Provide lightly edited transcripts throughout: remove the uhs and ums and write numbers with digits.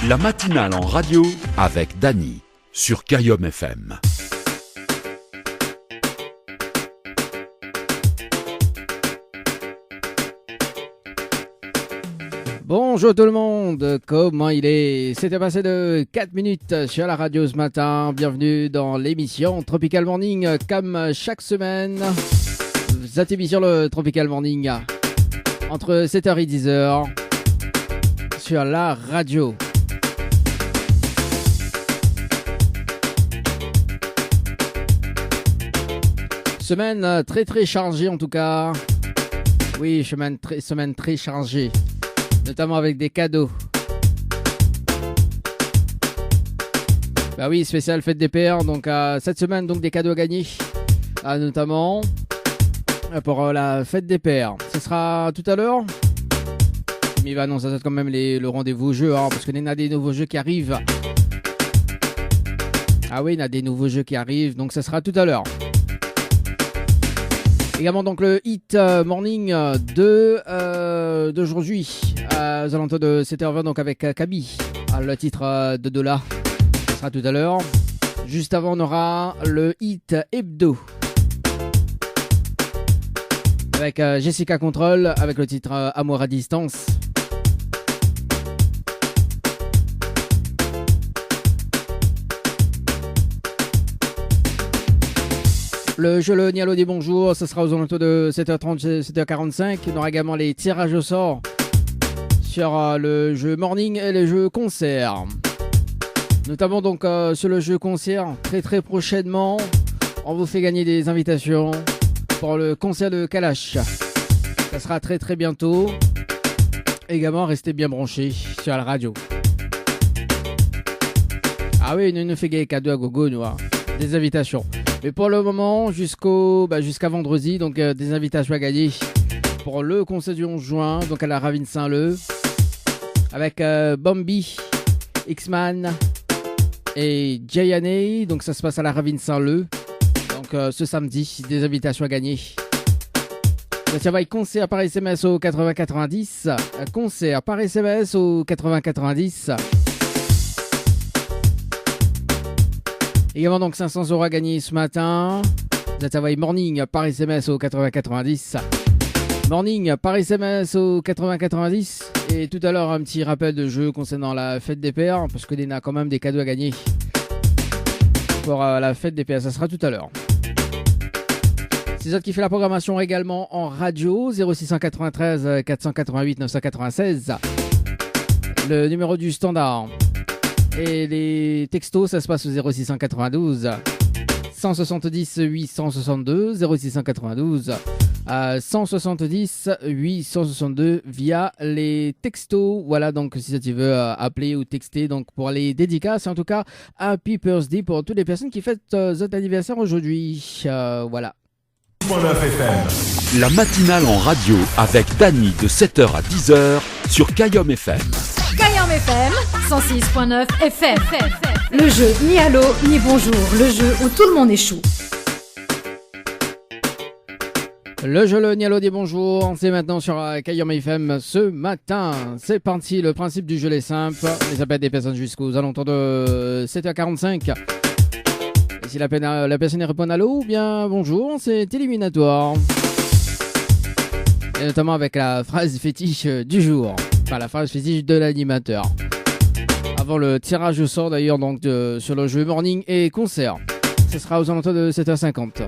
La matinale en radio avec Dany sur Kayom FM. Bonjour tout le monde, comment il est? C'était passé de 4 minutes sur la radio ce matin. Bienvenue dans l'émission Tropical Morning, comme chaque semaine. Vous êtes mis sur le Tropical Morning entre 7h et 10h sur la radio. Semaine très chargée en tout cas. Oui, semaine très chargée. Notamment avec des cadeaux. Bah oui, spécial fête des pères. Donc cette semaine, donc des cadeaux à gagner. Notamment pour la fête des pères. Ce sera tout à l'heure. Mais bah non, ça c'est quand même le rendez-vous jeu. Hein, parce qu'il y en a des nouveaux jeux qui arrivent. Ah oui, il y a des nouveaux jeux qui arrivent. Donc ça sera tout à l'heure. Également donc le hit morning d'aujourd'hui aux alentours de 7h20 donc avec Kaby, le titre de Dola. Ce sera tout à l'heure. Juste avant on aura le hit hebdo avec Jessica Control avec le titre Amour à distance. Le jeu Le Nialo des bonjours, ce sera aux alentours de 7h30, 7h45. On aura également les tirages au sort sur le jeu morning et les jeux concert. Notamment donc sur le jeu concert, très prochainement, on vous fait gagner des invitations pour le concert de Kalash. Ça sera très bientôt. Également, restez bien branchés sur la radio. Ah oui, nous fait gagner cadeaux à gogo, nous, hein. Des invitations. Mais pour le moment, jusqu'à vendredi, donc des invitations à gagner pour le concert du 11 juin, donc à la Ravine Saint-Leu, avec Bambi, X-Man et Jayane. Donc ça se passe à la Ravine Saint-Leu, donc ce samedi, des invitations à gagner. Ça va être concert par SMS au 8090, concert par SMS au 8090. Également donc 500 € à gagner ce matin. Zatawai Morning par SMS au 8090. Morning par SMS au 8090. Et tout à l'heure un petit rappel de jeu concernant la fête des pères. Parce que il y a quand même des cadeaux à gagner pour la fête des pères. Ça sera tout à l'heure. C'est ça qui fait la programmation également en radio. 0693 488 996. Le numéro du standard. Et les textos, ça se passe au 0692 170 862 0692 170 862 via les textos. Voilà, donc si tu veux appeler ou texter donc pour les dédicaces, en tout cas Happy Birthday pour toutes les personnes qui fêtent cet anniversaire aujourd'hui. Voilà. La matinale en radio avec Dany de 7h à 10h sur Kayom FM. Kayom FM 106.9 FM. Le jeu ni allô ni bonjour, le jeu où tout le monde échoue. Le jeu Le Nialo des bonjours, c'est maintenant sur Kayom FM ce matin. C'est parti, le principe du jeu est simple. Il s'appelle des personnes jusqu'aux alentours de 7h45. Et si la personne répond allô ou bien bonjour, c'est éliminatoire. Et notamment avec la phrase fétiche du jour. Enfin, la phrase fétiche de l'animateur. Avant le tirage au sort d'ailleurs donc sur le jeu morning et concert. Ce sera aux alentours de 7h50.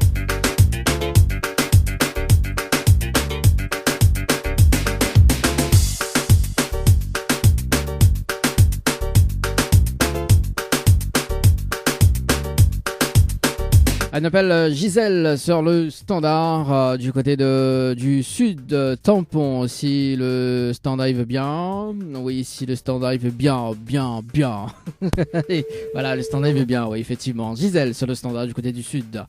Elle appelle Gisèle sur le standard du côté du sud Tampon. Si le standard il veut bien. Oui, si le standard il veut bien. Et voilà, le standard il veut bien, oui, effectivement. Gisèle sur le standard du côté du sud.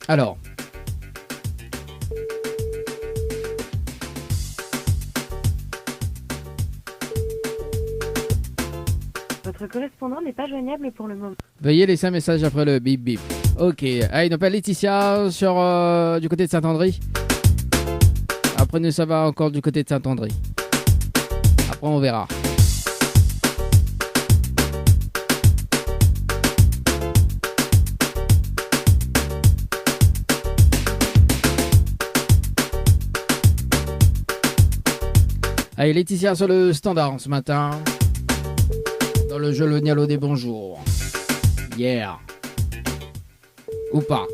Alors. Votre correspondant n'est pas joignable pour le moment. Veuillez laisser un message après le bip bip. Ok, il appelle Laetitia sur du côté de Saint-André. Après nous ça va encore du côté de Saint-André. Après on verra. Allez, Laetitia sur le standard ce matin. Dans le jeu Le Nialo des bonjours. Yeah. Ou pas.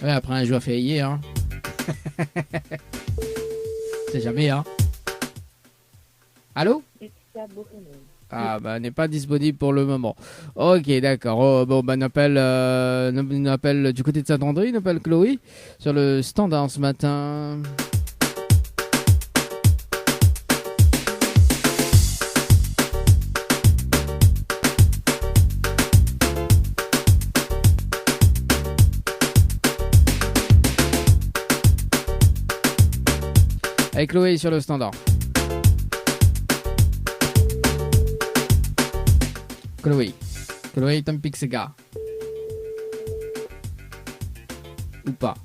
Ouais, après un jour férié, hein. C'est jamais, hein. Allô? Ah bah n'est pas disponible pour le moment. Ok, d'accord. Oh, bon bah on appelle du côté de Saint-André, on appelle Chloé sur le standard ce matin. Avec Chloé sur le standard. Chloé est un pixega. Ou pas.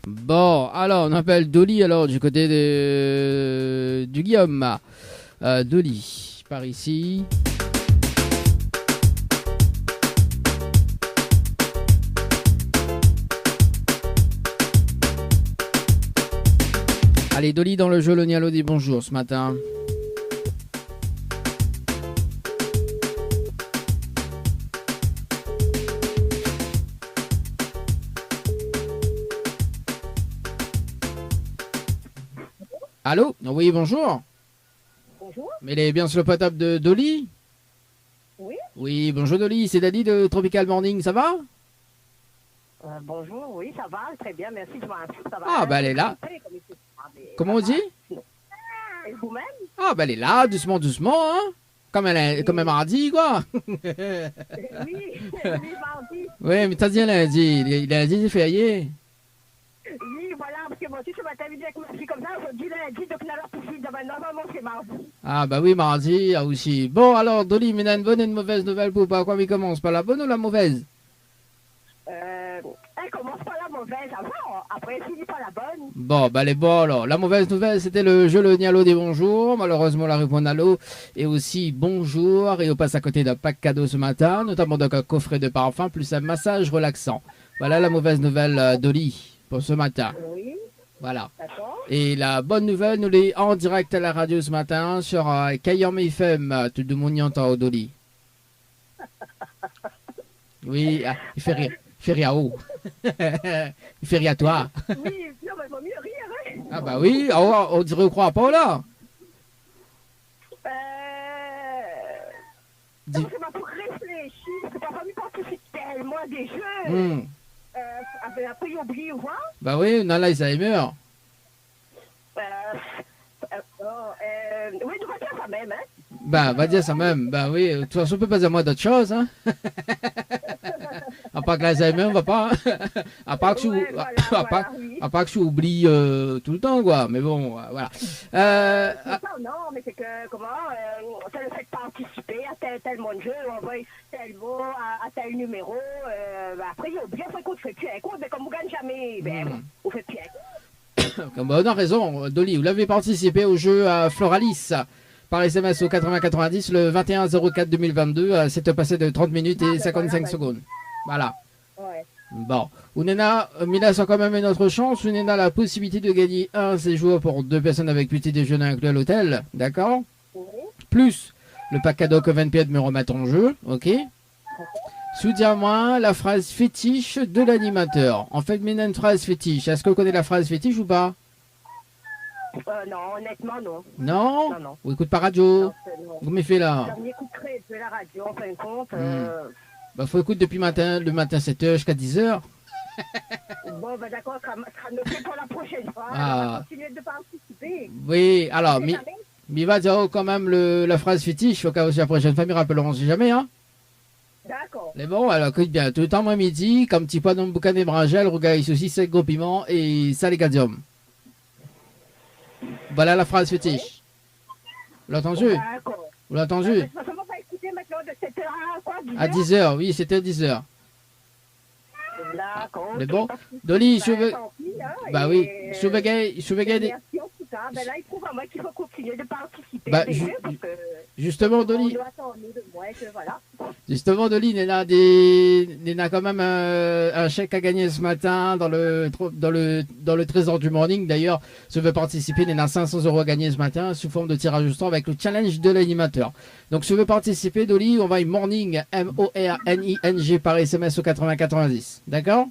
Bon, alors on appelle Dolly alors du côté du Guillaume. Dolly, par ici. Allez, Dolly dans le jeu Le Nialo dit bonjour ce matin. Allô? Oui, bonjour. Bonjour. Mais elle est bien sur le potable de Dolly? Oui. Oui, bonjour Dolly, c'est Daddy de Tropical Morning, ça va? Bonjour, oui, ça va, très bien, merci, ça va. Ah, bah elle est là. Comment on dit? Et vous-même? Ah, bah elle est là, doucement, doucement, hein? Comme elle m'a dit, quoi. Oui, mardi. Oui, mais t'as dit lundi, lundi c'est férié. Oui, voilà, parce que moi aussi, ce matin, je avec ma fille comme ça, je dis lundi, donc là, pour finir, normalement, c'est mardi. Ah, bah oui, mardi, aussi. Bon, alors, Dolly, mais une bonne et une mauvaise nouvelle pour pas quoi, mais commence par la bonne ou la mauvaise? Elle commence par la mauvaise avant, après elle finit par la bonne. Bon, bah les bon alors. La mauvaise nouvelle, c'était le jeu Le Nialo des bonjours. Malheureusement, la réponse Nalo est aussi bonjour. Et on passe à côté d'un pack cadeau ce matin, notamment donc un coffret de parfum plus un massage relaxant. Voilà la mauvaise nouvelle, Dolly, pour ce matin. Oui. Voilà. D'accord. Et la bonne nouvelle, nous l'est en direct à la radio ce matin sur Kayam FM. Tout le monde y entend, Dolly. Oui, il fait rire. Il fait rire à haut. Il fait rire à toi. Oui, non, mais il vaut mieux rire, hein. Ah bah oui, on dirait on croit pas là. Non, c'est pas pour réfléchir, parce que parfois, il participe tellement à des jeux. Après, il oublie, ou quoi? Bah oui, on a l'Alzheimer. Oui, tu vas dire ça même, hein. Bah, va dire ça même. Bah oui, de toute façon, on peut pas dire moi d'autre chose, hein. À part que l'Alzheimer, on va pas. Hein. À part que je oublie tout le temps, quoi. Mais bon, voilà. Non, mais c'est que, ça le fait de participer à tel monde de jeu, on envoie tel mot à tel numéro. Après, il oublie, après qu'on te fait plus un compte, mais comme vous ne gagnez jamais, on fait plus un compte. On a raison, Dolly, vous l'avez participé au jeu à Floralis. Par SMS au 8090 le 21 04 2022, c'est passé de 30 minutes et 55 secondes. Voilà. Ouais. Bon. Ounena, Mila a quand même une autre chance. Ounena a la possibilité de gagner un séjour pour 2 personnes avec petit déjeuner inclus à l'hôtel. D'accord? Oui. Plus le pack cadeau que 20 pieds de me remettre en jeu. Ok? Soutiens-moi la phrase fétiche de l'animateur. En fait, une phrase fétiche. Est-ce que vous connaissez la phrase fétiche ou pas? Non, honnêtement, non. Non? Non. Ou écoute par radio? Non. Vous m'avez fait là. Je m'écouterai de la radio, en fin de compte. Bah, faut écouter depuis le matin 7h jusqu'à 10h. Bon, ben d'accord, ça sera noté pour la prochaine fois. Ah. On va continuer de participer. Oui, alors, On sait jamais. mais va dire quand même la phrase fétiche, au cas où c'est la prochaine fois, mais rappelons, on sait jamais, hein. D'accord. Mais bon, alors écoute bien, tout le temps, moi midi, comme petit pois dans le boucan des brangelles, regarde ici, c'est gros piment et saligadium. Voilà la phrase fétiche. Vous l'avez entendu? D'accord. Vous l'avez entendu? De toute façon, on va écouter maintenant de 7h à quoi 10 À 10h, oui, c'était 10h. D'accord. Mais ok, bon, pas de souci. Dolly, Ben, je veux... tant pis, hein, Bah et, oui, je veux gagner des... merci en tout cas. Ben là, il faut vraiment qu'il faut continuer de participer Bah, à des jeux parce que Justement, on Dolly, doit attendre de moi que voilà. Justement, Dolly, il y a quand même un chèque à gagner ce matin dans le trésor du morning. D'ailleurs, si vous voulez participer, il y en a 500 € à gagner ce matin sous forme de tirage au sort avec le challenge de l'animateur. Donc, si vous voulez participer, Dolly, on va morning, M-O-R-N-I-N-G par SMS au 8090. D'accord?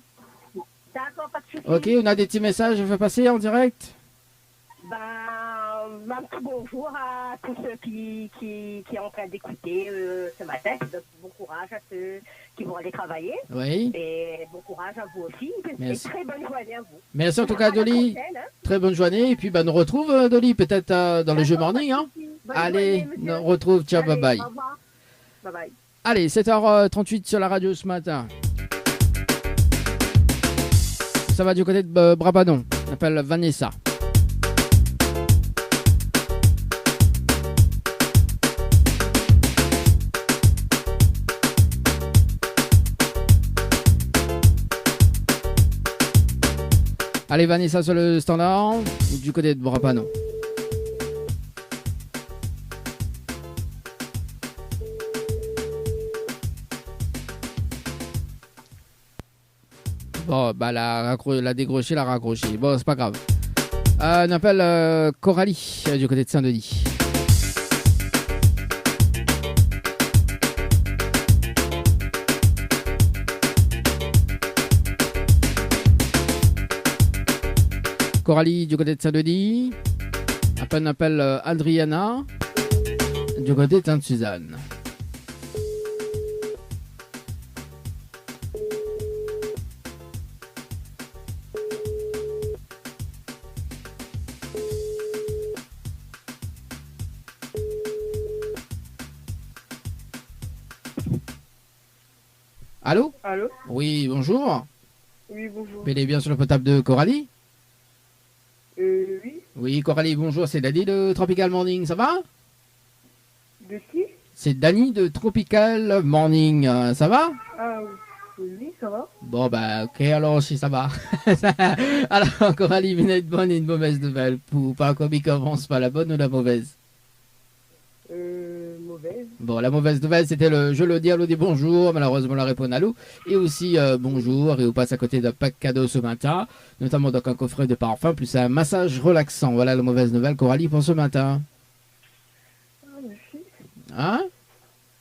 D'accord, pas de souci. Ok, on a des petits messages, je vais passer en direct. Ben, un petit bonjour à tous ceux qui sont en train d'écouter ce matin. Donc, bon courage à ceux qui vont aller travailler. Oui. Et bon courage à vous aussi. Merci. Et très bonne journée à vous. Merci en tout cas, À la Dolly. prochaine, hein. Très bonne journée. Et puis, bah, nous retrouve, Dolly, peut-être dans le jeu D'accord, morning. pas de Hein. souci. Bonne Allez, journée, monsieur. nous retrouve. Ciao, Allez, bye bye. Au revoir. Bye bye. Allez, 7h38 sur la radio ce matin. Ça va du côté de Brabadon. On appelle Vanessa. Allez, Vanessa sur le standard. Du côté de Brabadon. Bon, bah, la décroché, la raccroché. Bon, c'est pas grave. On appelle Coralie, du côté de Saint-Denis. Coralie, du côté de Saint-Denis. On appelle Adriana, du côté de Sainte-Suzanne. Allô? Allô? Oui, bonjour. Oui, bonjour. Bel et bien sur le potable de Coralie. Oui. Oui, Coralie, bonjour, c'est Dani de Tropical Morning, ça va? De qui? C'est Dani de Tropical Morning, ça va? Ah oui, ça va. Bon, bah, ok, alors si ça va. Alors, Coralie, une bonne et une mauvaise nouvelle. Pour pas qu'on commence pas la bonne ou la mauvaise? Mauvaise. Bon, la mauvaise nouvelle, c'était le je le dis, allô, dit bonjour. Malheureusement, la réponse allô. Et aussi bonjour. Et on passe à côté d'un pack cadeau ce matin, notamment donc un coffret de parfum, plus un massage relaxant. Voilà la mauvaise nouvelle, Coralie, pour ce matin. Ah, merci. Hein?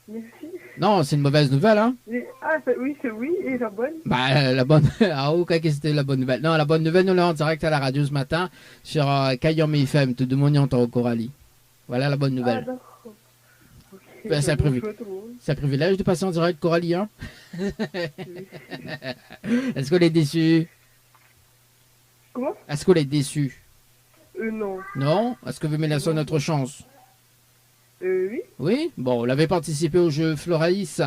Merci. Non, c'est une mauvaise nouvelle, hein? Ah, oui, c'est oui. Et la bonne? Bah, la bonne. Ah, ok, c'était la bonne nouvelle. Non, la bonne nouvelle, nous l'avons en direct à la radio ce matin sur Kayom FM, tout le monde y entend, Coralie. Voilà la bonne Ah, nouvelle. d'accord. Ok, Ben, c'est un privilège. bonjour à tout le monde. C'est un privilège de passer en direct, Coralie, hein? Est-ce qu'on est déçu? Comment? Est-ce qu'on est déçu? Non. Non? Est-ce que vous me laissez notre chance? Oui. Oui? Bon, on avait participé au jeu Floralis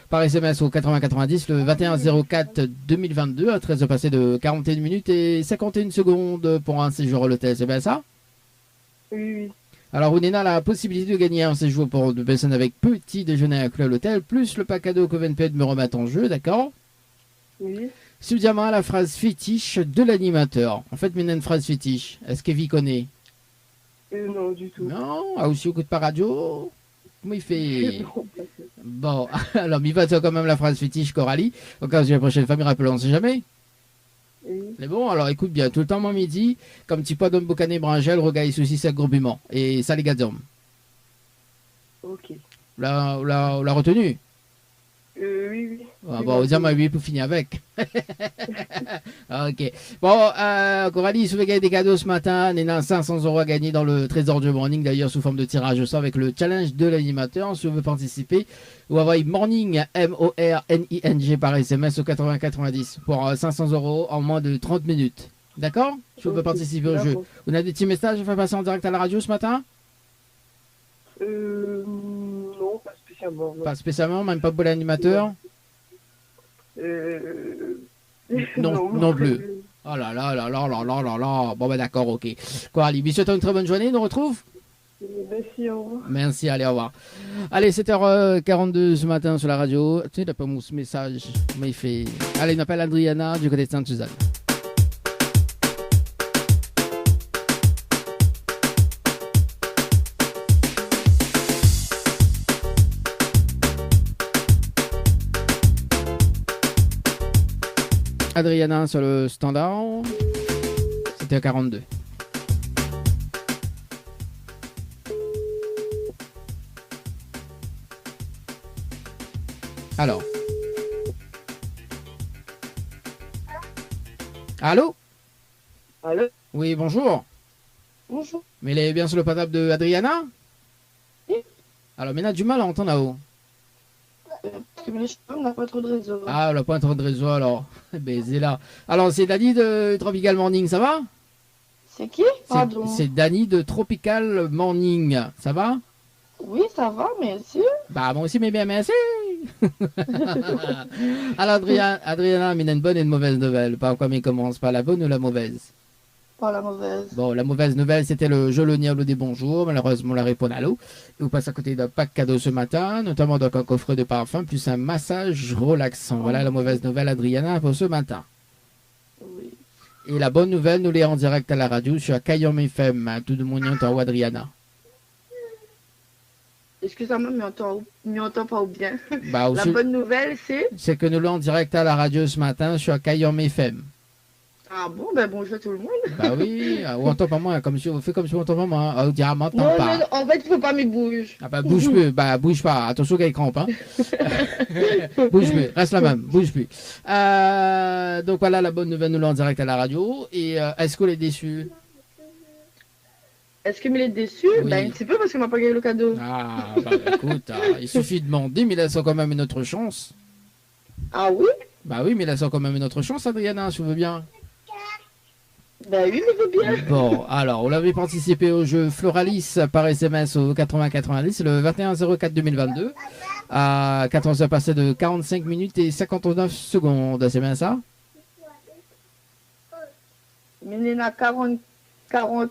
par SMS au 8090 le 21-04-2022, à 13 passé de 41 minutes et 51 secondes pour un séjour à l'hôtel, c'est bien ça? Oui. Alors, on a la possibilité de gagner un séjour pour deux personnes avec petit déjeuner inclus à l'hôtel, plus le pack cadeau que VNP me remettre en jeu, d'accord? Oui. Suffisamment à la phrase fétiche de l'animateur. En fait, maintenant une phrase fétiche. Est-ce qu'Evie connaît? Non, du tout. Non? Ah, aussi, écoute pas radio? Comment il fait? Non, pas sûr. Bon, alors, il va quand même la phrase fétiche, Coralie. Au cas où la prochaine fois, rappelons, on sait jamais. Oui. Mais bon, alors écoute bien, tout le temps, mon midi, comme petit pois d'homme boucané brangel, regaille souci, c'est gourmiment. Et ça, les gars d'hommes. Ok. La retenue? Oui, oui. Ah, bon, on dirait oui pour finir avec. Ok. Bon, Coralie, si vous voulez gagner des cadeaux ce matin, on a 500 € à gagner dans le Trésor du Morning, d'ailleurs sous forme de tirage au sort avec le challenge de l'animateur. Si vous voulez participer, vous envoyez Morning, M-O-R-N-I-N-G par SMS au 8090 pour 500 € en moins de 30 minutes. D'accord? Si vous voulez participer au jeu. Vous avez des petits messages à faire passer en direct à la radio ce matin? Non, pas spécialement. Non. Pas spécialement, même pas pour l'animateur? Non plus. Oh là là là là là là là là. Bon ben d'accord, ok. Coralie, je vous souhaite une très bonne journée, on nous retrouve? Merci, au revoir. Merci, allez, au revoir. Allez, 7h42 ce matin sur la radio. Tu sais, il n'a pas mon message, mais il fait... Allez, il m'appelle Adriana du côté de Sainte-Suzanne. Adriana sur le standard, c'était à 42. Alors. Allô? Allô? Oui, bonjour. Bonjour. Mais il est bien sur le portable de Adriana? Oui. Alors, mais il a du mal à entendre là-haut. Parce que les cheveux, on n'a pas trop de réseau. Ah, elle n'a pas trop de réseau alors. Ben, c'est là. Alors, c'est Dani de Tropical Morning, ça va? C'est qui? Pardon. C'est Dani de Tropical Morning, ça va? Oui, ça va, merci. Bah, moi aussi, mais bien, merci. Alors, Adriana, mais il a une bonne et une mauvaise nouvelle. Par quoi il commence? Par la bonne ou la mauvaise? Pas la mauvaise. Bon, la mauvaise nouvelle, c'était le jeu Le Nialo des bonjours. Malheureusement, la réponse à l'eau. Et vous passez à côté d'un pack cadeau ce matin, notamment donc un coffret de parfum, plus un massage relaxant. Voilà la mauvaise nouvelle, Adriana, pour ce matin. Oui. Et la bonne nouvelle, nous l'est en direct à la radio sur Kayom FM. Tout le monde y entend, Adriana. Excusez-moi, mais on entend pas bien. Bah, La bonne nouvelle, c'est que nous l'avons en direct à la radio ce matin sur Kayom FM. Ah bon, ben bonjour tout le monde. Bah oui, on entend pas moi, comme si on fait comme si on entend pas moi. On dirait, m'entend Non, pas. mais en fait, il faut pas me bouger. Ah bah bouge plus, bah bouge pas, attention qu'elle crampe, hein. Bouge plus, reste la même, bouge plus. Donc voilà la bonne nouvelle, nous l'avons en direct à la radio. Et est-ce qu'on est déçu? Est-ce que me l'est déçu? Oui. Ben un petit peu parce qu'on m'a pas gagné le cadeau. Ah bah écoute, il suffit de demander, mais laisse quand même une autre chance. Ah oui? Bah oui, mais laisse quand même une autre chance, Adriana, si tu veux bien. Ben oui, mais je veux bien. Bon, alors, on avait participé au jeu Floralis par SMS au 8090 le 21-04-2022 à 14h passées de 45 minutes et 59 secondes. C'est bien ça? Mais il y en a 44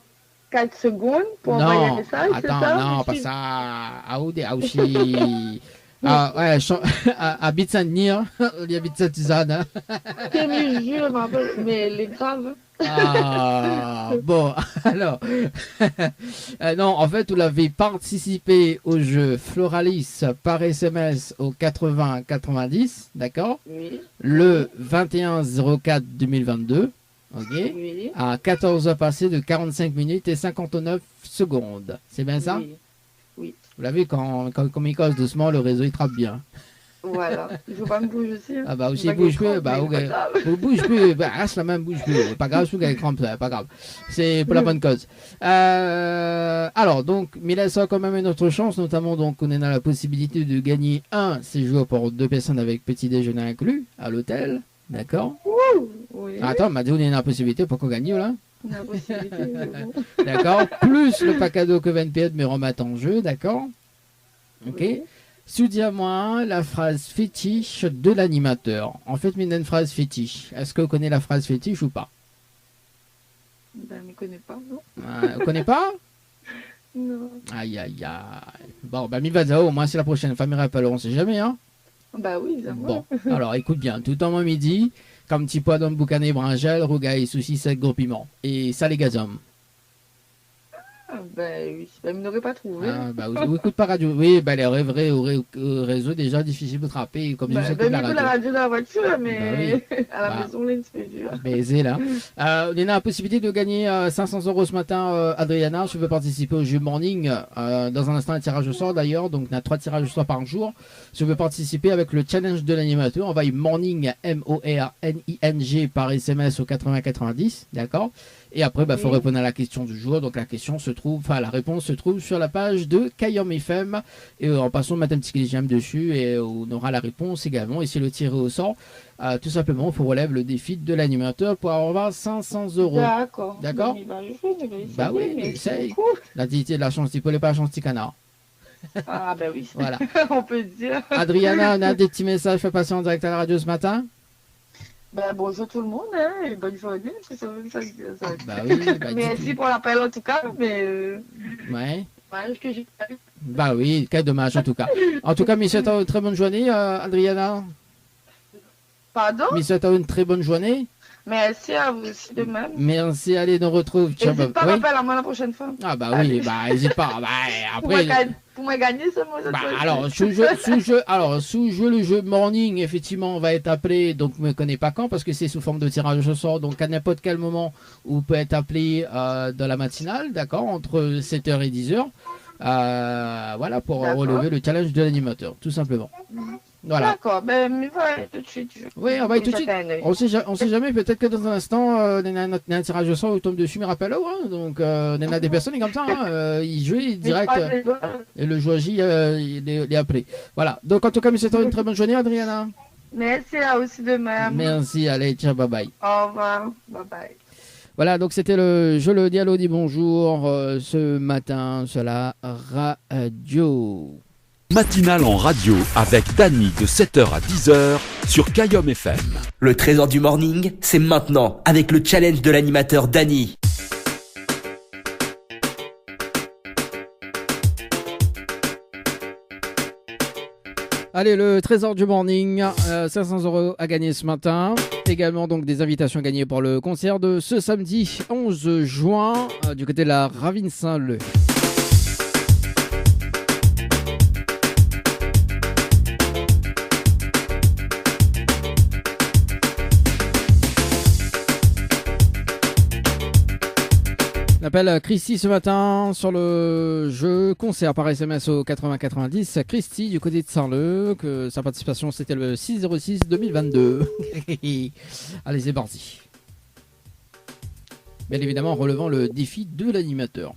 secondes pour envoyer un message, c'est ça? Attends, non, pas ça. Ah, aussi. Ah, ouais, à Bitsanir, il y a Bitsatizane. C'est mes jeux, mais les graves. Ah, bon, alors, non, en fait, vous l'avez participé au jeu Floralis par SMS au 80-90, d'accord? Oui. Le 21-04-2022, ok? Oui. À 14h passées de 45 minutes et 59 secondes. C'est bien ça? Oui. Oui. Vous l'avez, quand il casse doucement, le réseau il trappe bien. Voilà. Il faut pas me bouger aussi. Hein. Ah bah aussi, bouge plus, bah ok. Vous bouge plus, bah reste la même, bouge plus. Pas grave, je trouve qu'elle crampe, pas grave. C'est pour la bonne cause. Alors, donc, mais là, ça a quand même une autre chance, notamment, donc, on a la possibilité de gagner un séjour pour 2 personnes avec petit déjeuner inclus à l'hôtel. D'accord? Oui. Attends, m'a dit, on a la possibilité pour qu'on gagne, là. La possibilité, bon. D'accord? Plus le pack cadeau que 20 pièces, mais remettre en jeu, d'accord? Ok? Oui. Soudiez-moi la phrase fétiche de l'animateur. En fait, il y a une phrase fétiche. Est-ce que vous connaissez la phrase fétiche ou pas? Ben, je ne connais pas, non? Vous connaissez pas? Non. Aïe, aïe, aïe. Bon, bah, mi va dire, au moins, c'est la prochaine fois, mi rappelle, on sait jamais, hein? Bah oui, évidemment. Bon, alors, écoute bien. Tout en moi midi, comme petit pois d'homme boucané bringel, rougail, soucis, sec, gros piment. Et ça, les gazums. Ben oui, ben, vous n'aurez pas trouvé. Ah, bah, vous écoutez pas radio. Oui, bah, les vrai au réseau, déjà difficile de trapper, comme je Ben, la la radio. radio dans la voiture, mais à la Bah. maison, là, c'est dur. Baiser là. On a la possibilité de gagner 500 € ce matin, Adriana. Si tu veux participer au jeu Morning, dans un instant, un tirage au sort d'ailleurs. Donc, on a 3 tirages au sort par jour. Si tu veux participer avec le challenge de l'animateur, envoie Morning, M-O-R-N-I-N-G par SMS au 8090. D'accord. Et après, faut répondre à la question du jour. Donc, la réponse se trouve sur la page de Kayom FM. Et en passant, mettre un petit j'aime dessus et on aura la réponse également. Et si le tirer au sort, tout simplement, il faut relever le défi de l'animateur pour avoir 500 €. D'accord. D'accord. Ben, il va le jouer, il va essayer, Bah oui, mais essaye. c'est beaucoup. La dignité de la chance, tu peux pas la chance, petit canard. Ah, ben oui. Voilà. On peut dire. Adriana, on a des petits messages fait passer en direct à la radio ce matin. Ben, bonjour tout le monde, hein, et bonne journée. Ça. Bah oui, Merci pour l'appel en tout cas, mais ouais. dommage que j'ai pas eu. Bah oui, quel dommage en tout cas. En tout cas, Miss Souhaite une très bonne journée, Adriana. Pardon? Miss Souhaite une très bonne journée. Merci à vous aussi de même. Merci, allez, nous retrouve. N'hésite pas à Oui. m'appeler à moi la prochaine fois. Ah bah oui, bah n'hésite pas. Bah, après. Pour me gagner, c'est moi. Bah, alors, sous jeu, le jeu Morning, effectivement, on va être appelé, donc ne me connais pas quand, parce que c'est sous forme de tirage au sort, donc à n'importe quel moment, vous pouvez être appelé dans la matinale, d'accord, entre 7h et 10h, voilà, pour relever le challenge de l'animateur, tout simplement. Voilà. D'accord, ben, mais voilà, tout de suite. Oui, on va y tout de suite. On sait jamais, peut-être que dans un instant, on a un tirage au sort, on tombe dessus, mais rappelle-le, hein, donc on a des personnes comme ça, hein, ils jouent direct, et le joueur J, il est appelé. Voilà, donc en tout cas, mais c'était une très bonne journée, Adriana. Merci à vous aussi de même. Merci, allez, tiens, bye bye. Au revoir, bye bye. Voilà, donc c'était le jeu Le Diallo dit bonjour ce matin sur la radio. Matinale en radio avec Dany de 7h à 10h sur Kayom FM. Le trésor du morning, c'est maintenant avec le challenge de l'animateur Dany. Allez, le trésor du morning, 500 € à gagner ce matin. Également donc des invitations à gagner pour le concert de ce samedi 11 juin du côté de la Ravine Saint-Leu. On appelle Christy ce matin sur le jeu concert par SMS au 8090. Christy du côté de Saint-Leu, que sa participation c'était le 6/06/2022. Allez, c'est parti. Bien évidemment en relevant le défi de l'animateur.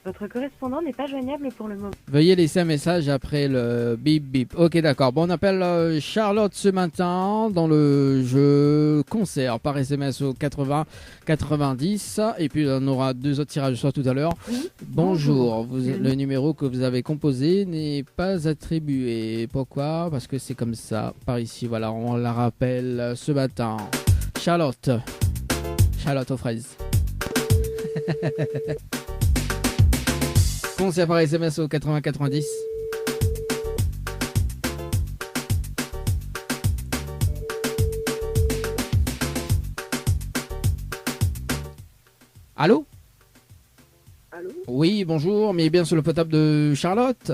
Votre correspondant n'est pas joignable pour le moment. Veuillez laisser un message après le bip bip. Ok, d'accord. Bon, on appelle Charlotte ce matin dans le jeu concert par SMS au 8090. Et puis on aura 2 autres tirages au sort tout à l'heure. Oui. Bonjour. Le numéro que vous avez composé n'est pas attribué. Pourquoi? Parce que c'est comme ça. Par ici, voilà, on la rappelle ce matin. Charlotte. Charlotte aux fraises. Concert par SMS au 8090. Allô? Allô? Oui, bonjour, mais bien sur le potable de Charlotte?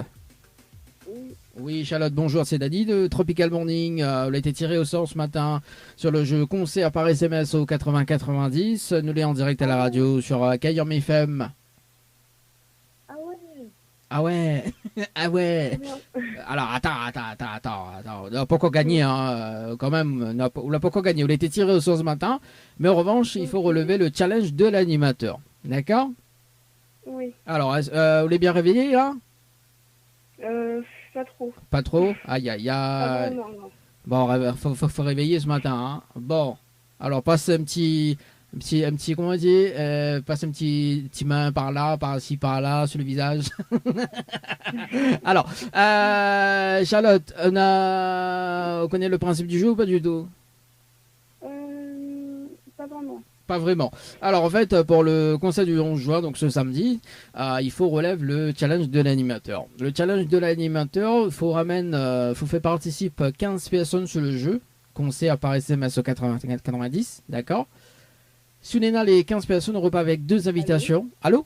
Oui. Oui, Charlotte, bonjour, c'est Dany de Tropical Morning. On a été tiré au sort ce matin sur le jeu concert par SMS au 8090. Nous l'est en direct à la radio sur Kayom FM. Ah ouais, ah ouais. Alors attends. On n'a pas encore gagné, hein, quand même. On n'a pas encore gagné. On a été tiré au sort ce matin, mais en revanche, il faut relever le challenge de l'animateur. D'accord? Oui. Alors, vous l'avez bien réveillé là? Pas trop. Pas trop? Aïe. Non. Bon, faut réveiller ce matin. Hein. Bon, alors passe un petit, comment on dit, passe un petit main par là, par-ci, par-là, sur le visage. Alors, Charlotte, on connaît le principe du jeu ou pas du tout? Pas vraiment. Pas vraiment. Alors en fait, pour le concert du 11 juin, donc ce samedi, il faut relever le challenge de l'animateur. Le challenge de l'animateur, faut faire participer 15 personnes sur le jeu, concert par SMS au 90, d'accord. Si on est dans les 15 personnes, on repart avec 2 invitations. Allô?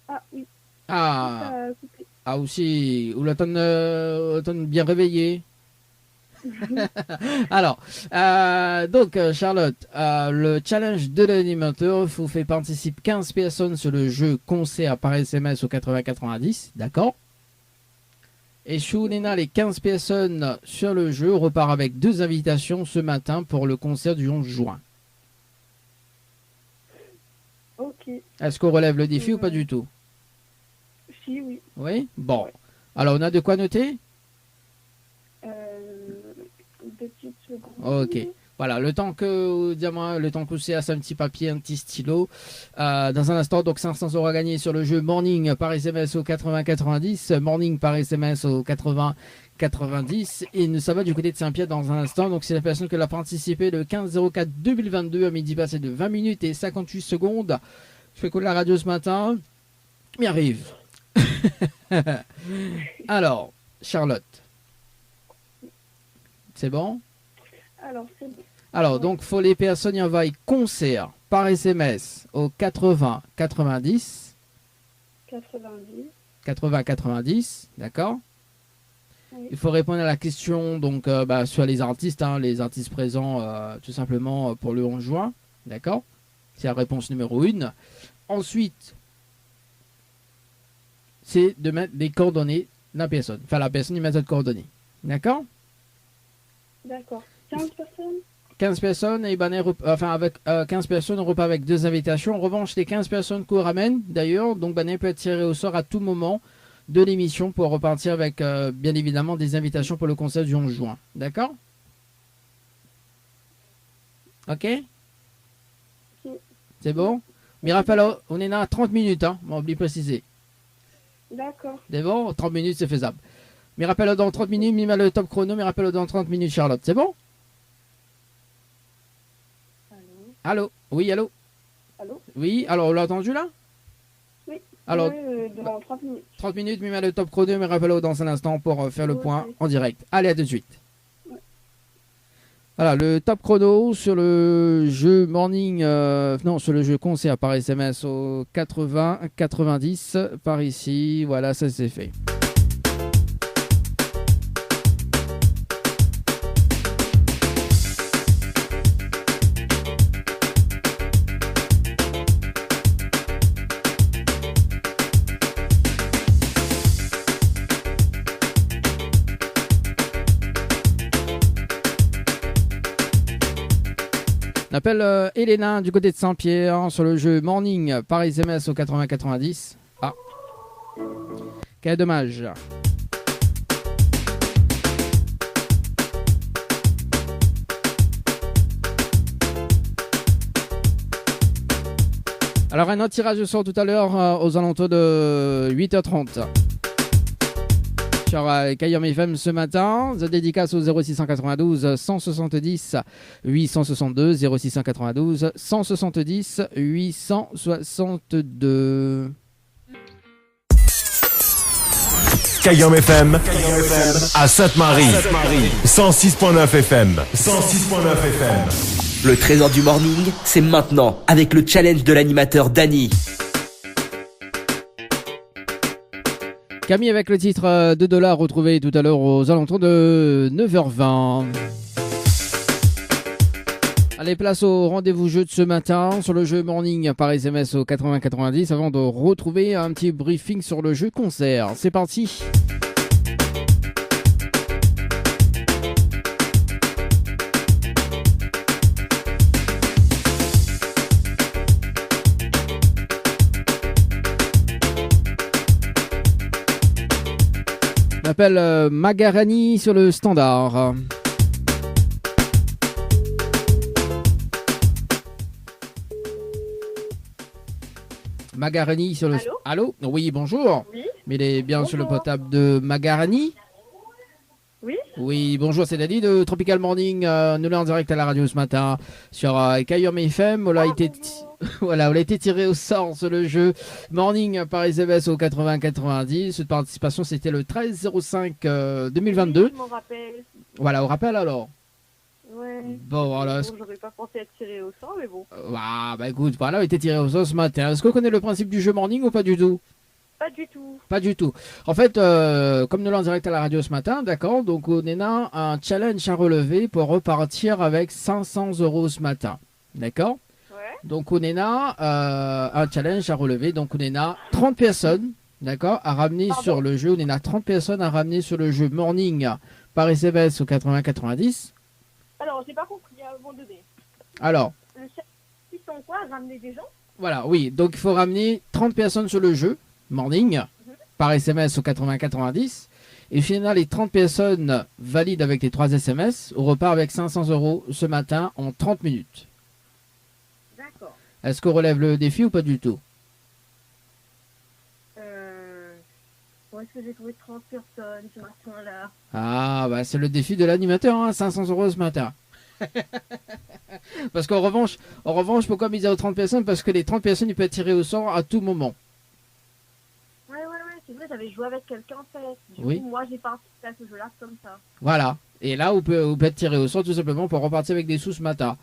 Ah oui. Ah, Ça a coupé. aussi, ou l'automne bien réveillé. Alors, donc Charlotte, le challenge de l'animateur, il faut faire participer 15 personnes sur le jeu concert par SMS au 80-90, d'accord? Et si on est les 15 personnes sur le jeu, on repart avec 2 invitations ce matin pour le concert du 11 juin. Ok. Est-ce qu'on relève le défi ou pas du tout? Si, oui. Oui? Bon. Ouais. Alors, on a de quoi noter? Deux petites secondes. Ok. Voilà, le temps que vous c'est un petit papier, un petit stylo. Dans un instant, donc 500 € à gagner sur le jeu Morning par SMS au 80-90. Morning par SMS au 80-90. Et nous sommes du côté de Saint-Pierre dans un instant. Donc c'est la personne qui a participé le 15-04-2022 à midi passé de 20 minutes et 58 secondes. Je fais quoi de la radio ce matin? Il arrive. Alors, Charlotte. C'est bon? Alors, c'est bon. Alors, donc, faut les personnes y envoient concert par SMS au 80-90. 90. D'accord? Oui. Il faut répondre à la question donc sur les artistes présents tout simplement pour le 11 juin. D'accord? C'est la réponse numéro 1. Ensuite, c'est de mettre les coordonnées de la personne. Enfin, la personne y met les coordonnées. D'accord? D'accord. 15 personnes? 15 personnes, et avec 15 personnes, on repart avec 2 invitations. En revanche, les 15 personnes qu'on ramène, d'ailleurs, donc Banet peut être tiré au sort à tout moment de l'émission pour repartir avec, bien évidemment, des invitations pour le concert du 11 juin. D'accord? Ok? C'est bon? Mais rappelle, on est là à 30 minutes, hein, on oublie de préciser. D'accord. C'est bon? 30 minutes, c'est faisable. Mais rappelle dans 30 minutes, mets le top chrono, mais rappelle dans 30 minutes, Charlotte. C'est bon? Allô? Oui, allô? Allô? Oui, alors on l'a entendu là? Oui. Alors, dans 30 minutes. 30 minutes, mets le top chrono, mais rappelle dans un instant pour faire le Ok. point en direct. Allez, à tout de suite. Ouais. Voilà, le top chrono sur le jeu Morning, sur le jeu concert par SMS au 80-90 par ici. Voilà, ça c'est fait. On appelle Elena du côté de Saint-Pierre sur le jeu Morning par SMS au 80-90. Ah, quel dommage. Alors un autre tirage au sort tout à l'heure aux alentours de 8h30. Sur Kayom FM ce matin, the dédicace au 0692 170 862 0692 170 862. Kayom FM à Sainte-Marie 106.9 FM 106.9 FM. Le trésor du morning, c'est maintenant avec le challenge de l'animateur Dany. Camille avec le titre $2 retrouvé tout à l'heure aux alentours de 9h20. Allez, place au rendez-vous jeu de ce matin sur le jeu Morning par SMS au 80-90 avant de retrouver un petit briefing sur le jeu concert. C'est parti. On appelle Magarani sur le standard. Magarani sur le... Allô? Oui, bonjour. Oui. Mais il est bien sur le Bonjour. portable de Magarani. Oui. Oui, bonjour, c'est Dani de Tropical Morning. Nous sommes en direct à la radio ce matin sur Kayom FM. On a été voilà, on a été tiré au sort sur le jeu Morning par SMS au 80-90. Cette participation, c'était le 13-05-2022. Oui, je m'en rappelle. Voilà, au rappel alors. Ouais. Bon, voilà. Bon, j'aurais pas pensé être tiré au sort, mais bon. Ah, bah écoute, voilà, on a été tiré au sort ce matin. Est-ce qu'on connaît le principe du jeu Morning ou pas du tout? Pas du tout. Pas du tout. En fait, comme nous l'avons en direct à la radio ce matin, d'accord, donc on est là un challenge à relever pour repartir avec 500 € ce matin. D'accord? Ouais. Donc on est là un challenge à relever. Donc on est là 30 personnes, d'accord, à ramener sur le jeu. On est là 30 personnes à ramener sur le jeu Morning par SMS au 80-90. Alors, j'ai pas compris à un moment donné. Alors, Le chef, ils sont quoi? Ramener des gens? voilà, oui. Donc il faut ramener 30 personnes sur le jeu Morning par SMS au 80-90. Et finalement, les 30 personnes valident avec les 3 SMS. On repart avec 500 € ce matin en 30 minutes. D'accord. Est-ce qu'on relève le défi ou pas du tout? Où est-ce que j'ai trouvé 30 personnes ce matin-là? Ah, bah c'est le défi de l'animateur, hein, 500 € ce matin. Parce qu'en revanche, pourquoi miser aux 30 personnes? Parce que les 30 personnes, ils peuvent être tirés au sort à tout moment. Ouais, c'est vrai, j'avais joué avec quelqu'un en fait. Du Oui. coup, moi, j'ai participé à ce jeu-là comme ça. Voilà. Et là, vous pouvez être tiré au sort tout simplement pour repartir avec des sous ce matin.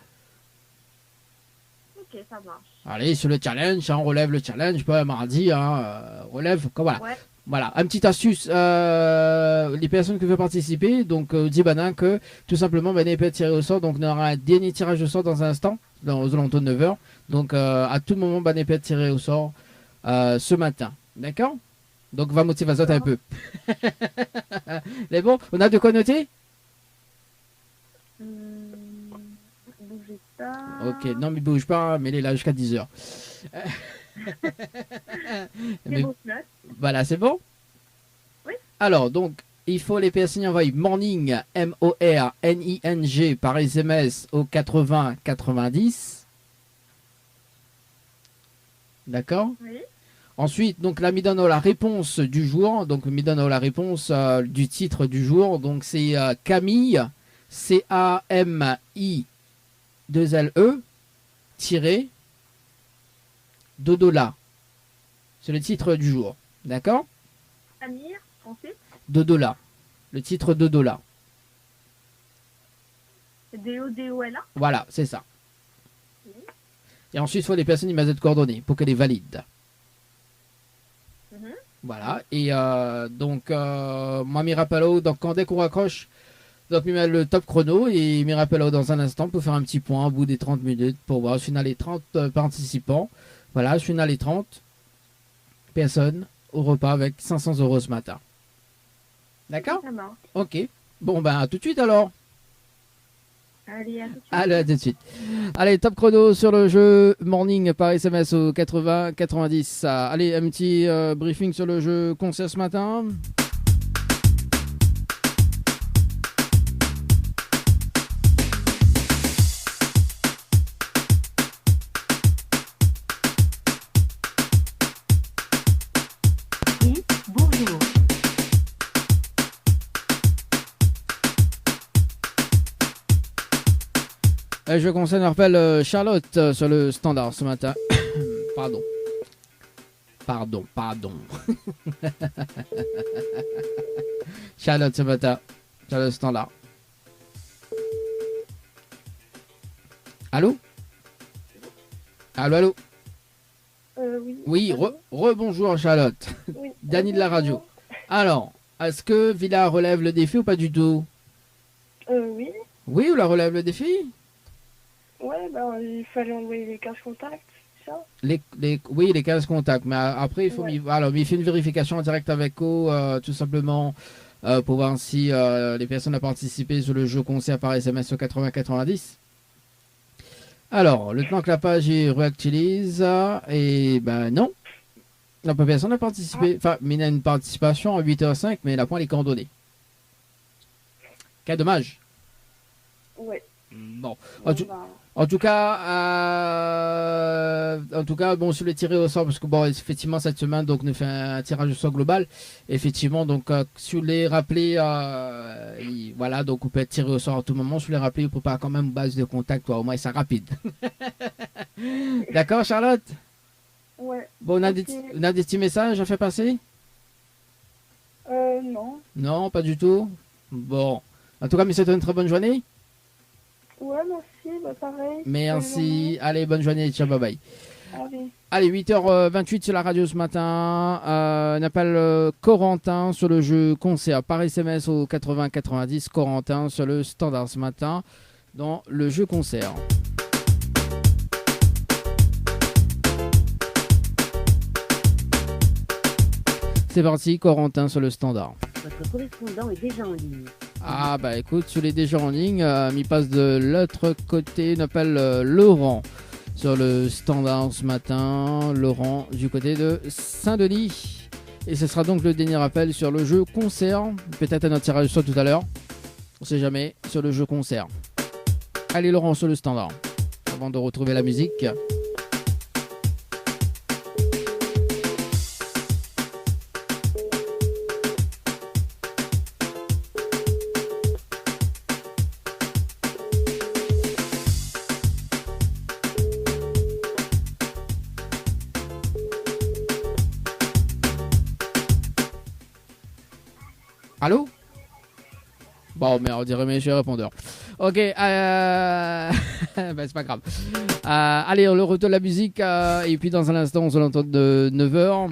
Ok, ça marche. Allez, sur le challenge, hein, on relève le challenge, pas mardi, hein, relève, comme voilà. Ouais. Voilà, une petite astuce, les personnes qui veulent participer, donc dit Banin que tout simplement Banin peut être tiré au sort, donc on aura un dernier tirage au sort dans un instant, aux alentours de 9h, donc à tout moment Banin peut être tiré au sort ce matin, d'accord? Donc va motiver un peu. Mais bon, on a de quoi noter? Bougez pas. Ok, non mais bouge pas, mais il est là jusqu'à 10h. C'est bon, je note. Voilà, c'est bon? Oui. Alors, donc, il faut les personnes envoyer Morning, M-O-R-N-I-N-G par SMS au 80-90. D'accord? Oui. Ensuite, donc là, me donne la réponse du jour. Donc, me donne la réponse du titre du jour. Donc, c'est Camille, C-A-M-I-2-L-E, tiré, Dodola. C'est le titre du jour. D'accord? Amir, ensuite, Dodola. Le titre Dodola. D-O-D-O-L-A. Voilà, c'est ça. Et ensuite, il faut les personnes ils mettent de coordonnées pour qu'elles les valident. Voilà. Et donc, moi, Mirapello, donc dès qu'on raccroche, donc, il met le top chrono et Mirapello dans un instant pour faire un petit point au bout des 30 minutes pour voir. Je suis dans les 30 participants. Voilà, je suis dans les 30 personnes au repas avec 500 € ce matin. D'accord? Ça marche. Ok. Bon, ben, à tout de suite alors. Allez, à tout de suite. Allez, à tout de suite. Allez, top chrono sur le jeu Morning par SMS au 80-90. Allez, un petit briefing sur le jeu concert ce matin. Oui, bonjour. Je concerne, rappelle Charlotte sur le standard ce matin. Pardon. Charlotte ce matin sur le standard. Allô? Allô? Oui. Oui, rebonjour Charlotte. Oui. Dany de la radio. Alors, est-ce que Villa relève le défi ou pas du tout? Oui. Oui, ou la relève le défi? Ouais, il fallait envoyer les 15 contacts, c'est ça? Oui, les 15 contacts. Mais après, il faut alors, il fait une vérification en direct avec eux, tout simplement, pour voir si les personnes ont participé sur le jeu concert par SMS au 80-90. Alors, le temps que la page réactualise, et ben non. La personne n'a participé. Enfin, mais il y a une participation à 8h05, mais il n'a point les coordonnées. Quel dommage. Ouais. Bon. En tout cas, bon, sur les tirés au sort, parce que bon, effectivement, cette semaine, donc, nous fait un tirage au sort global. Effectivement, donc, si vous voulez rappeler voilà, donc on peut être tiré au sort à tout moment. Je voulais rappeler, on prépare quand même une base de contact, toi, au moins c'est rapide. D'accord, Charlotte? Ouais. Bon, on a Ok. des petits messages à faire passer? Non. Non, pas du tout. Bon. En tout cas, mais c'était une très bonne journée. Ouais, merci, bah pareil. Merci. Allez, bonne journée. Ciao, bye bye. Allez. Allez, 8h28 sur la radio ce matin. On appelle Corentin sur le jeu concert par SMS au 80-90. Corentin sur le standard ce matin dans le jeu concert. C'est parti, Corentin sur le standard. Votre correspondant est déjà en ligne. Ah bah écoute, tu l'es déjà en ligne. Il passe de l'autre côté. On appelle Laurent sur le standard ce matin. Laurent du côté de Saint-Denis. Et ce sera donc le dernier appel sur le jeu concert. Peut-être un autre tirage au sort tout à l'heure. On sait jamais, sur le jeu concert. Allez Laurent sur le standard. Avant de retrouver la musique. Allô? Bon, mais on dirait monsieur répondeur. Ok, bah, c'est pas grave. Allez, on le retourne la musique. Et puis dans un instant, on se l'entend de 9h.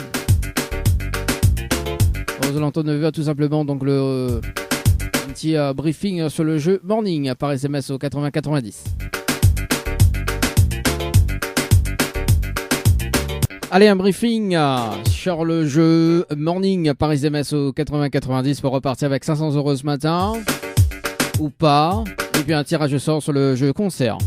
On se l'entend de 9h tout simplement. Donc un petit briefing sur le jeu Morning par SMS au 80-90. Allez, un briefing sur le jeu Morning par SMS au 80-90 pour repartir avec 500 € ce matin. Ou pas. Et puis un tirage au sort sur le jeu concert.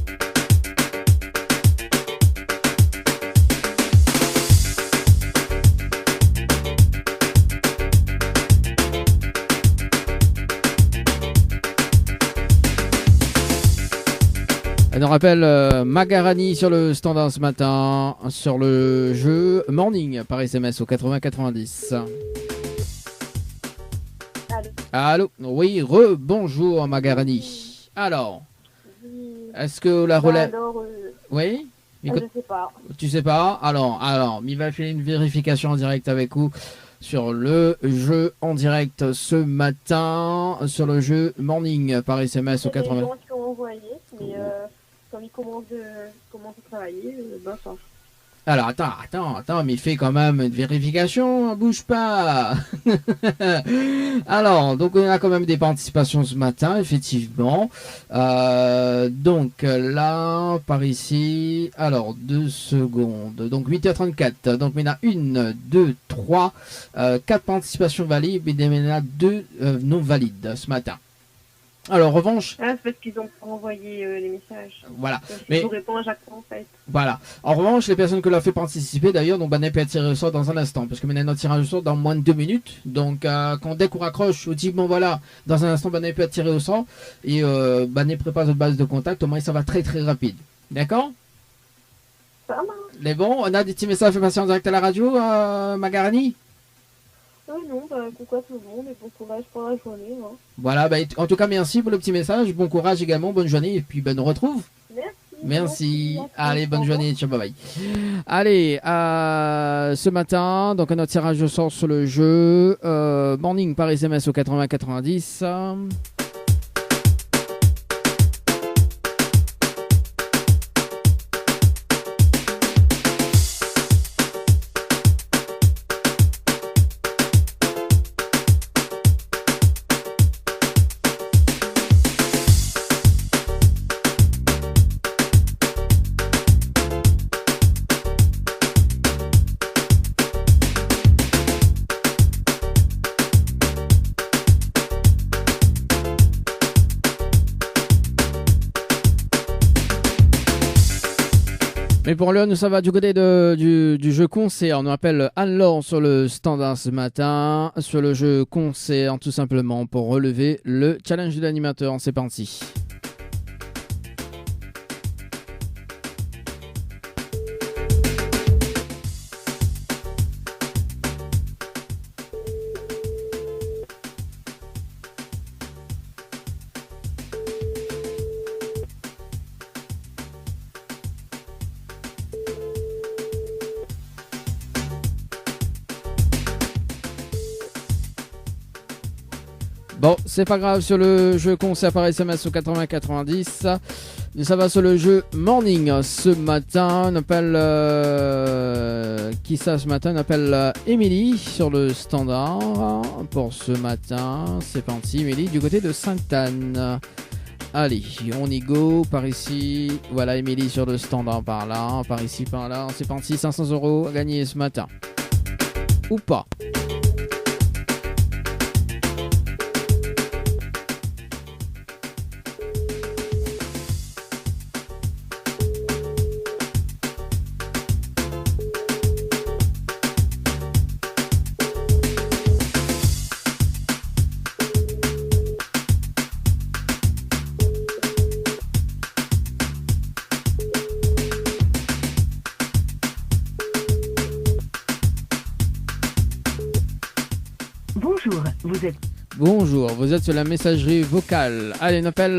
Elle nous rappelle Magarani sur le standard ce matin, sur le jeu Morning par SMS au 80-90. Allô? Oui, bonjour Magarani. Alors, est-ce que la relève... Oui? Je sais pas. Tu sais pas? Alors, il va faire une vérification en direct avec vous sur le jeu en direct ce matin, sur le jeu Morning par SMS au 80. Il y a des gens qui ont envoyé, mais comme ils commencent à travailler, ben ça. Alors, attends, mais fais quand même une vérification, bouge pas. Alors, donc on a quand même des participations ce matin, effectivement. Donc là, par ici, alors 2 secondes. Donc 8h34. Donc il y en a 1, 2, 3, 4 participations valides, mais il y en a 2 non valides ce matin. Alors, en revanche... Ah, c'est parce qu'ils ont envoyé les messages. Voilà. Mais... Je réponds à chaque fois, en fait. Voilà. En revanche, les personnes que l'on a fait participer, d'ailleurs, donc, peut être tiré au sort dans un instant. Parce que maintenant, notre tirage au sort dans moins de 2 minutes. Donc, quand dès qu'on raccroche, on dit, bon, voilà, dans un instant, peut être tiré au sort. Et, prépare votre base de contact. Au moins, ça va très, très rapide. D'accord? Ça marche. Mais bon, on a des petits messages à faire passer en direct à la radio, Magarani? Non, pourquoi tout le monde et bon courage pour la journée. Hein. Voilà, en tout cas, merci pour le petit message. Bon courage également, bonne journée. Et puis, on nous retrouve. Merci. Allez, bonne journée. Ciao, bye bye. Allez, ce matin, donc notre tirage au sort sur le jeu Morning par SMS au 80-90. Mais pour l'heure, nous ça va du côté du jeu concert. On appelle Anne-Laure sur le standard ce matin, sur le jeu concert, tout simplement, pour relever le challenge de l'animateur. C'est parti. Bon, c'est pas grave, sur le jeu concert par SMS au 8090. Ça va sur le jeu Morning ce matin. On appelle qui ça ce matin? On appelle Émilie sur le standard pour ce matin. C'est parti, Émilie du côté de Sainte-Anne. Allez, on y go, par ici. Voilà, Émilie sur le standard par là, par ici, par là. C'est parti, 500 € à gagner ce matin. Ou pas. Bonjour, vous êtes sur la messagerie vocale. Allez, on appelle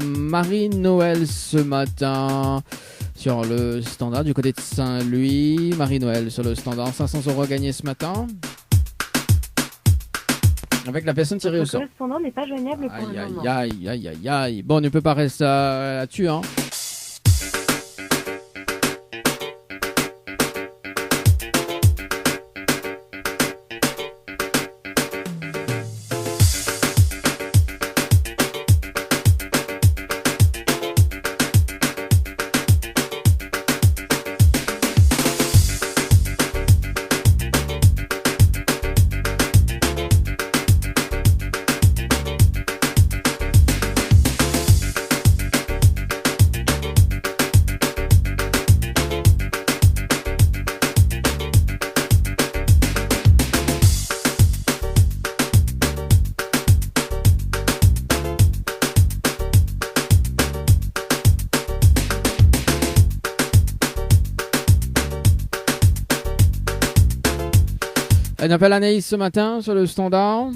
Marie-Noël ce matin sur le standard du côté de Saint-Louis. Marie-Noël sur le standard, 500 € à gagner ce matin. Avec la personne tirée au sort. Le correspondant n'est pas joignable pour le moment. Aïe. Bon, on ne peut pas rester là-dessus, hein. On appelle Anaïs ce matin sur le standard.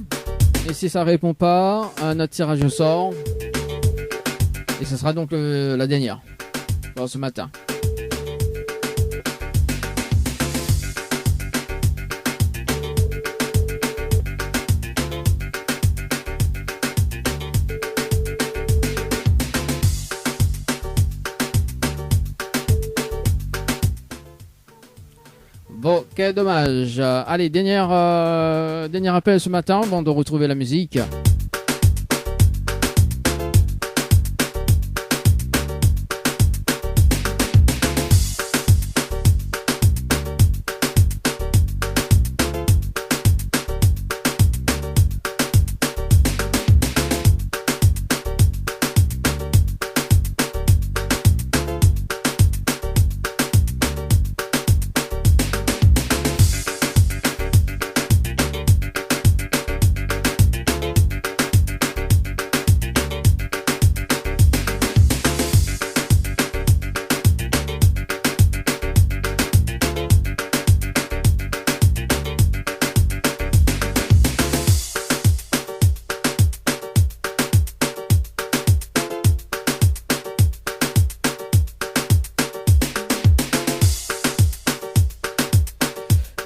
Et si ça répond pas, un autre tirage au sort. Et ce sera donc la dernière pour ce matin. Bon, quel dommage. Allez, dernier appel ce matin avant de retrouver la musique.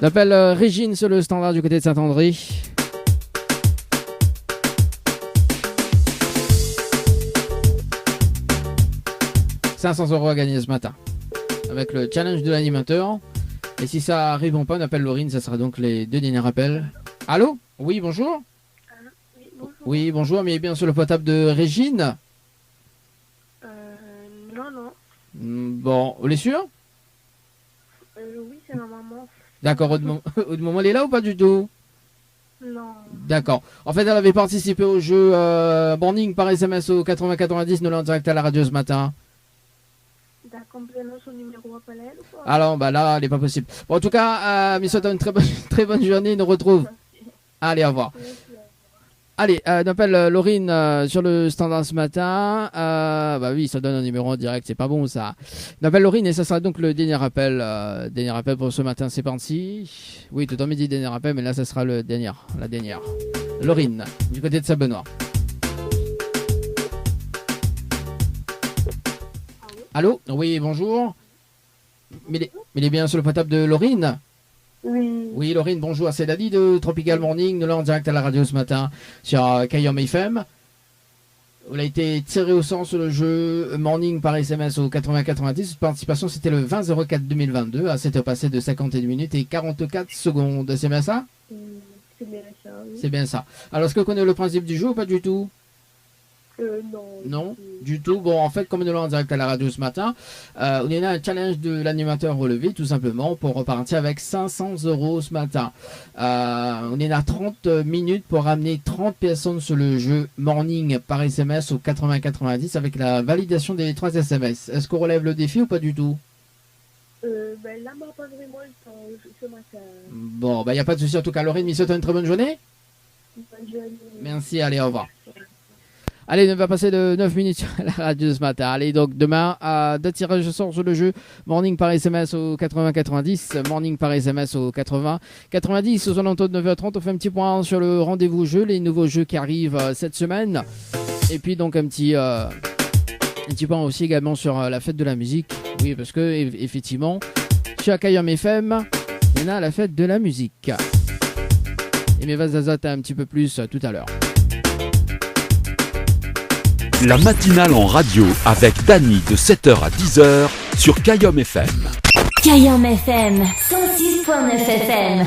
J'appelle Régine sur le standard du côté de Saint-André. « 500 € à gagner ce matin avec le challenge de l'animateur. Et si ça arrive pas, on appelle Laurine, ça sera donc les deux derniers appels. Allô? Oui, bonjour. Oui, bonjour, mais bien sur le portable de Régine. Non. Bon, vous êtes sûr? Oui, c'est ma maman. D'accord, au moment elle est là ou pas du tout? Non. D'accord. En fait, elle avait participé au jeu Morning par SMS au 8090, nous l'avons en direct à la radio ce matin. D'accord, vous avez son numéro à Palais ou pas? Alors, bah là, elle n'est pas possible. Bon, en tout cas, mais souhaite une très bonne journée, nous retrouve. Allez, au revoir. Allez, on appelle Laurine sur le standard ce matin. Bah oui, ça donne un numéro en direct, c'est pas bon ça. On appelle Laurine et ça sera donc le dernier appel pour ce matin, c'est parti. Oui, tout en midi, dernier appel, mais là, ça sera la dernière. Laurine, du côté de Saint-Benoît. Allô? Oui, bonjour. Mais il est bien sur le portable de Laurine? Oui. Oui, Laurine, bonjour. C'est Dadi de Tropical Morning. Nous là en direct à la radio ce matin sur Kayom FM. Vous avez été tiré au sort sur le jeu Morning par SMS au 80-90. Participation, c'était le 20-04-2022. C'était passé de 51 minutes et 44 secondes. C'est bien ça? C'est bien ça, oui. C'est bien ça. Alors, est-ce que vous connaissez le principe du jeu ou pas du tout? Non. Non, du tout. Bon, en fait, comme nous l'avons en direct à la radio ce matin, on est là un challenge de l'animateur relevé, tout simplement, pour repartir avec 500 € ce matin. On est là 30 minutes pour ramener 30 personnes sur le jeu Morning par SMS au 80-90 avec la validation des 3 SMS. Est-ce qu'on relève le défi ou pas du tout? Là, moi, pas vraiment le temps ce matin. Bon, il n'y a pas de souci. En tout cas, Laurine, je souhaite une très bonne journée. Bonne journée. Merci, allez, au revoir. Allez, on va passer de 9 minutes sur la radio ce matin. Allez, donc demain, à 2 tirages au sort sur le jeu Morning par SMS au 80-90, Morning par SMS au 80-90, aux alentours de 9h30. On fait un petit point sur le rendez-vous jeu, les nouveaux jeux qui arrivent cette semaine. Et puis donc un petit point aussi également sur la fête de la musique. Oui, parce que effectivement, sur Kayom FM, il y en a la fête de la musique. Et mes vazazotes un petit peu plus tout à l'heure. La matinale en radio avec Dany de 7h à 10h sur Kayom FM. Kayom FM, 106.9 FM.